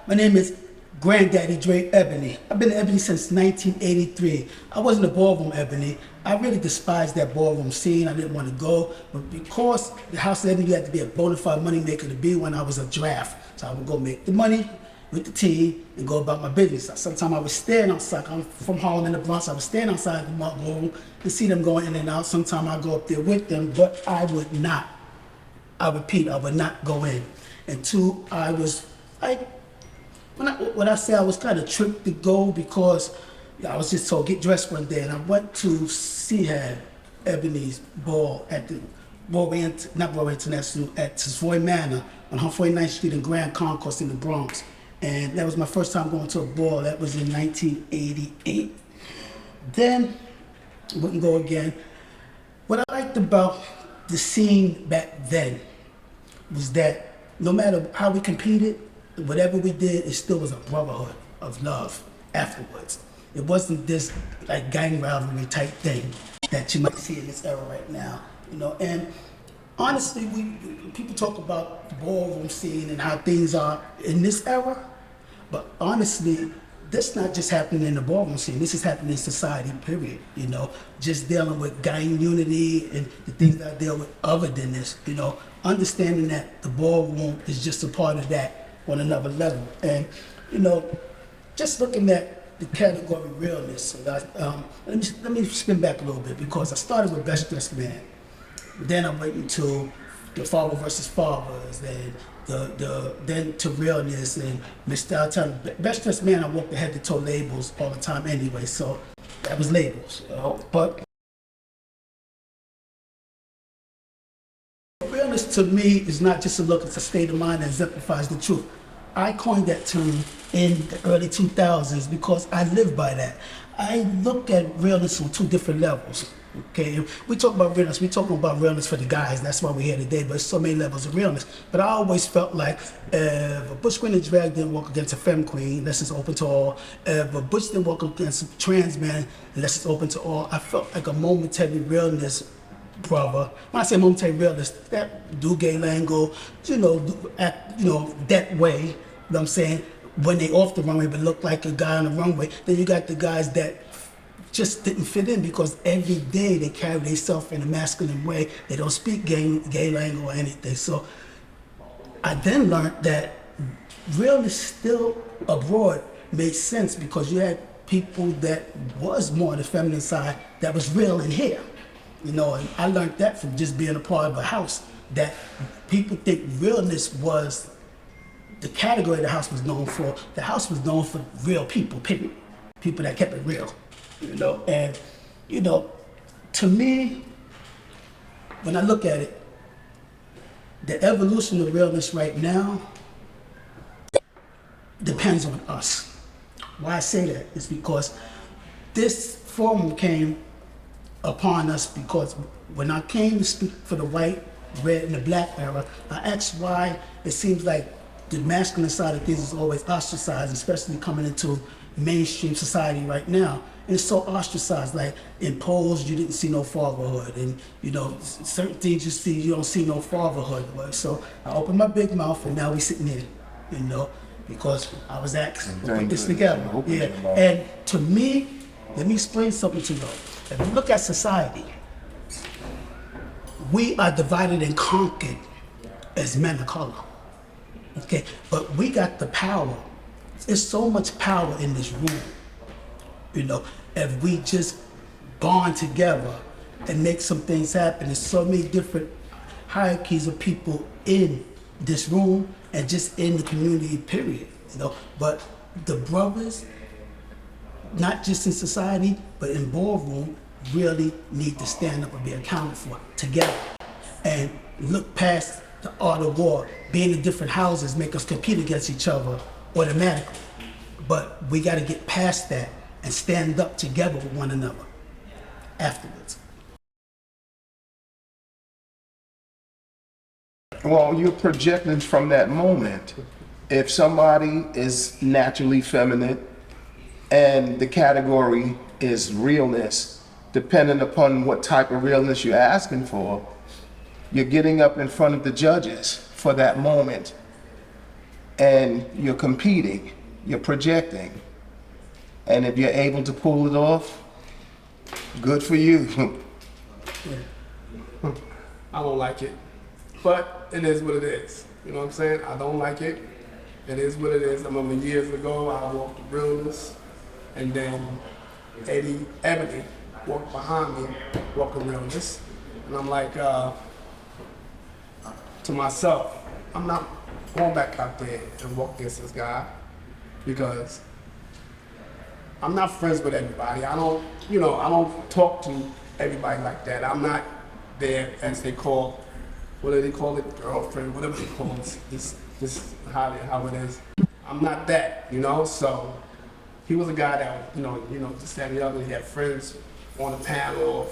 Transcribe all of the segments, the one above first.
My name is GrandDaddy Dray Ebony. I've been Ebony since 1983. I wasn't a ballroom Ebony. I really despised that ballroom scene. I didn't want to go, but because the House of Ebony had to be a bona fide money maker to be when I was a draft. So I would go make the money with the team and go about my business. Sometimes I was standing outside. I'm from Harlem in the Bronx. I was standing outside the ballroom and see them going in and out. Sometimes I go up there with them, but I would not. I repeat, I would not go in. And two, I was like, when I say I was kind of tricked to go because I was just told, get dressed one day, and I went to see Ebony's ball at the not Broadway International, at Savoy Manor on 149th Street in Grand Concourse in the Bronx. And that was my first time going to a ball. That was in 1988. Then, wouldn't go again. What I liked about the scene back then was that no matter how we competed, whatever we did, it still was a brotherhood of love afterwards. It wasn't this like gang rivalry type thing that you might see in this era right now, you know. And honestly, people talk about the ballroom scene and how things are in this era, but honestly, this not just happening in the ballroom scene. This is happening in society, period. You know, just dealing with gang unity and the things that I deal with other than this. You know, understanding that the ballroom is just a part of that on another level. And you know, just looking at the category realness. Let me spin back a little bit because I started with Best Dressed Man. Then I went into the Father versus Fathers, and then to Realness and Mr. Untitled. Best Dressed Man, I walked the head to toe labels all the time anyway, so that was labels. You know? But realness to me is not just a look, it's a state of mind that exemplifies the truth. I coined that term in the early 2000s because I live by that. I look at realness on two different levels. Okay, we talk about realness. We talking about realness for the guys. That's why we're here today. But there's so many levels of realness. But I always felt like if a Bush Queen and drag didn't walk against a femme queen, unless it's open to all. If a Bush didn't walk against a trans man, unless it's open to all. I felt like a momentary realness, brother. When I say momentary realness, that do gay language, act, that way. You know what I'm saying? When they off the runway but look like a guy on the runway, then you got the guys that just didn't fit in because every day they carry themselves in a masculine way. They don't speak gay language or anything. So I then learned that realness still abroad made sense because you had people that was more on the feminine side that was real in here. You know, and I learned that from just being a part of a house, that people think realness was the category the house was known for. The house was known for real people, period. People that kept it real. You know, and to me, when I look at it, the evolution of realness right now depends on us. Why I say that is because this forum came upon us because when I came to speak for the white, red, and the black era, I asked why it seems like the masculine side of things is always ostracized, especially coming into mainstream society right now. And it's so ostracized, like imposed, you didn't see no fatherhood. And certain things you see, you don't see no fatherhood. So I opened my big mouth and now we sitting here, because I was asked to put this together. Yeah. And to me, let me explain something to you. If you look at society, we are divided and conquered as men of color. Okay, but we got the power. There's so much power in this room. If we just bond together and make some things happen. There's so many different hierarchies of people in this room and just in the community, period. But the brothers, not just in society, but in ballroom, really need to stand up and be accounted for together and look past the art of war. Being in different houses make us compete against each other automatically. But we got to get past that and stand up together with one another afterwards. Well, you're projecting from that moment. If somebody is naturally feminine and the category is realness, depending upon what type of realness you're asking for, you're getting up in front of the judges for that moment and you're competing, you're projecting. And if you're able to pull it off, good for you. I don't like it, but it is what it is. You know what I'm saying? I don't like it. It is what it is. I remember years ago, I walked the Realness, and then Eddie Ebony walked behind me, walking Realness, and I'm like to myself, I'm not going back out there and walk against this guy because I'm not friends with everybody. I don't, I don't talk to everybody like that. I'm not there, as they call, what do they call it, girlfriend, whatever they call it, this how it is. I'm not that, so he was a guy that, just that and the other, he had friends on the panel,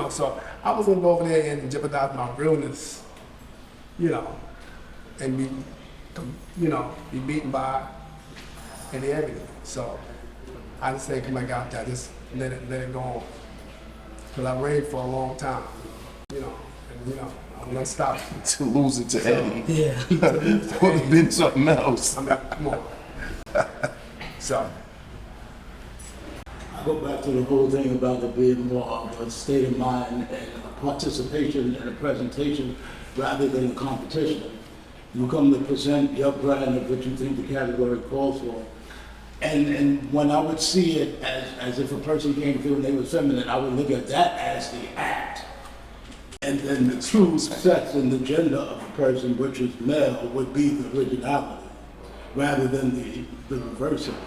so I was gonna go over there and jeopardize my realness, and be beaten by any evidence. So I just say, come back out there, just let it go on. Because I reigned for a long time, and I'm gonna stop. To lose it to Eddie Yeah. would have been something else. I'm not, come on. So, I go back to the whole thing about it being more of a state of mind and a participation in a presentation rather than a competition. You come to present your brand of what you think the category calls for. And when I would see it as if a person came through and they were feminine, I would look at that as the act. And then the true sex and the gender of a person, which is male, would be the originality, rather than the reverse of it.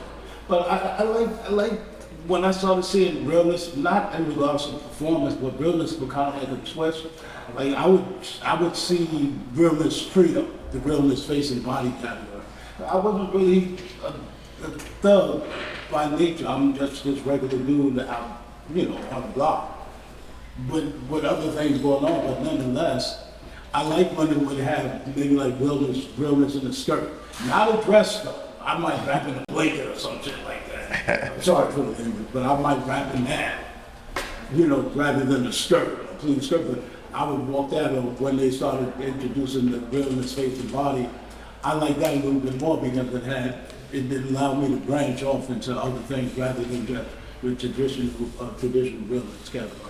But I like when I started seeing realness, not in regards to performance, but realness was kind of like a twist. Like I would see realness freedom, the realness face and body category. I wasn't really a thug by nature. I'm just this regular dude out, on the block. With other things going on, but nonetheless, I like when it would have maybe like realness in the skirt. Not a dress though. I might wrap in a blanket or some shit like that. I'm sorry for the English, but I might wrap in that, rather than a skirt, a clean skirt. But I would walk that when they started introducing the realness face and body. I like that a little bit more because it did allow me to branch off into other things rather than just with traditional realness category.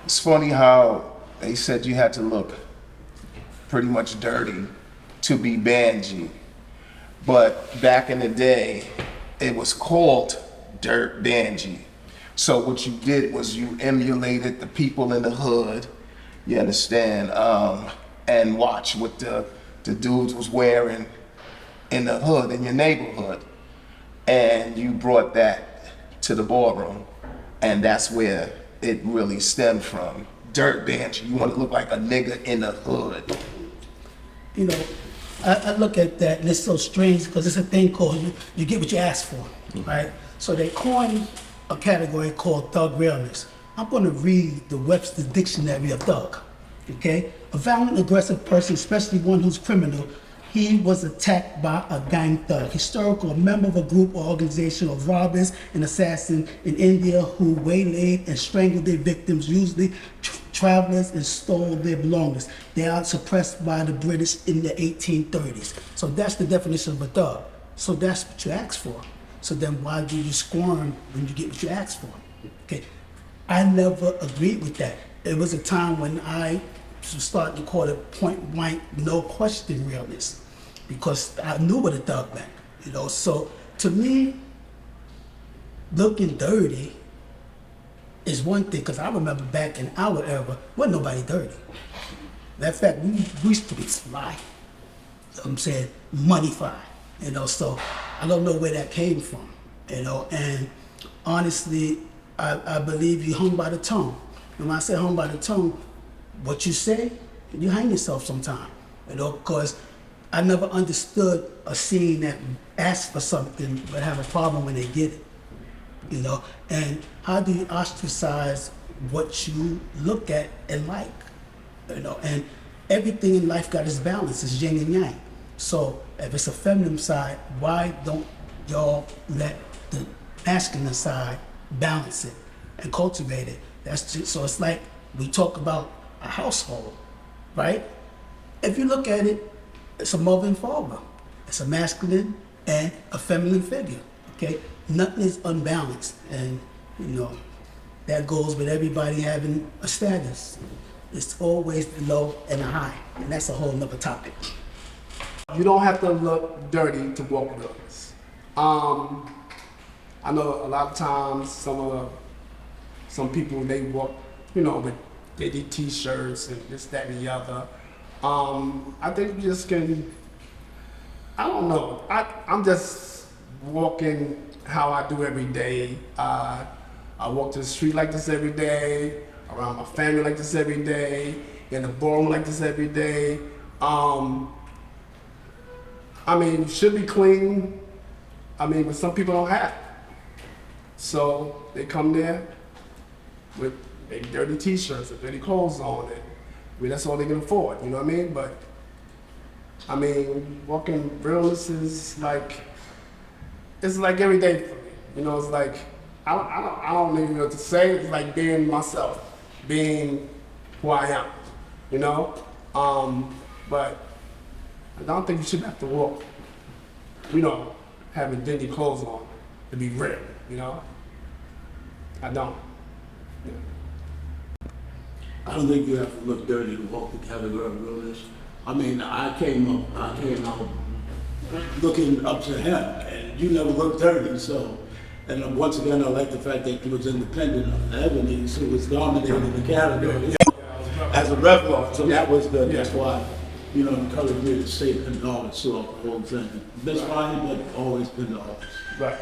It's funny how they said you had to look pretty much dirty to be Banji. But back in the day, it was called Dirt Banji. So what you did was you emulated the people in the hood, you understand, and watch what the dudes was wearing in the hood, in your neighborhood. And you brought that to the ballroom. And that's where it really stemmed from. Dirt Banji, you want to look like a nigga in the hood. I look at that and it's so strange because it's a thing called you get what you ask for, right? So they coined a category called thug realness. I'm going to read the Webster Dictionary of thug, okay? A violent, aggressive person, especially one who's criminal. He was attacked by a gang thug, historical, a member of a group or organization of robbers and assassins in India who waylaid and strangled their victims, usually travelers, and stole their belongings. They are suppressed by the British in the 1830s. So that's the definition of a thug. So that's what you ask for. So then why do you squirm when you get what you ask for? Okay, I never agreed with that. It was a time when I starting to call it point blank, no question realness, because I knew what a thug meant, So to me, looking dirty is one thing, because I remember back in our era, wasn't nobody dirty. Matter of fact, we used to be fly. I'm saying money fly, So I don't know where that came from, And honestly, I believe you hung by the tongue. And when I say hung by the tongue, what you say, you hang yourself sometime, because I never understood a scene that asks for something but have a problem when they get it, and how do you ostracize what you look at and like, and everything in life got its balance, it's yin and yang. So if it's a feminine side, why don't y'all let the masculine side balance it and cultivate it? That's just, so it's like we talk about a household, right? if you look at it, it's a mother and father. It's a masculine and a feminine figure. Okay, nothing is unbalanced, and you know that goes with everybody having a status. It's always the low and the high, and that's a whole nother topic. You don't have to look dirty to walk with others. I know a lot of times some people, they walk, you know, with dirty t-shirts and this, that, and the other. I think you just can, I don't know. I'm just walking how I do every day. I walk to the street like this every day, around my family like this every day, in the ballroom like this every day. I mean, you should be clean. I mean, but some people don't have. So they come there with maybe dirty t-shirts or dirty clothes on, and I mean, that's all they can afford, you know what I mean? But I mean, walking realness is like, it's like every day for me. You know, it's like, I don't even know what to say. It's like being myself, being who I am, you know? But I don't think you should have to walk, you know, having dirty clothes on to be real, you know? I don't. Yeah. I don't think you have to look dirty to walk the category of realness. I mean, I came out looking up to him, and you never looked dirty, so. And once again, I like the fact that you was independent of Ebony, so it was dominating the category as a reference. So that was good. That's why, you know, encouraged me to stay Penda'vis throughout the whole thing. Misfired, but always Penda'vis. Right.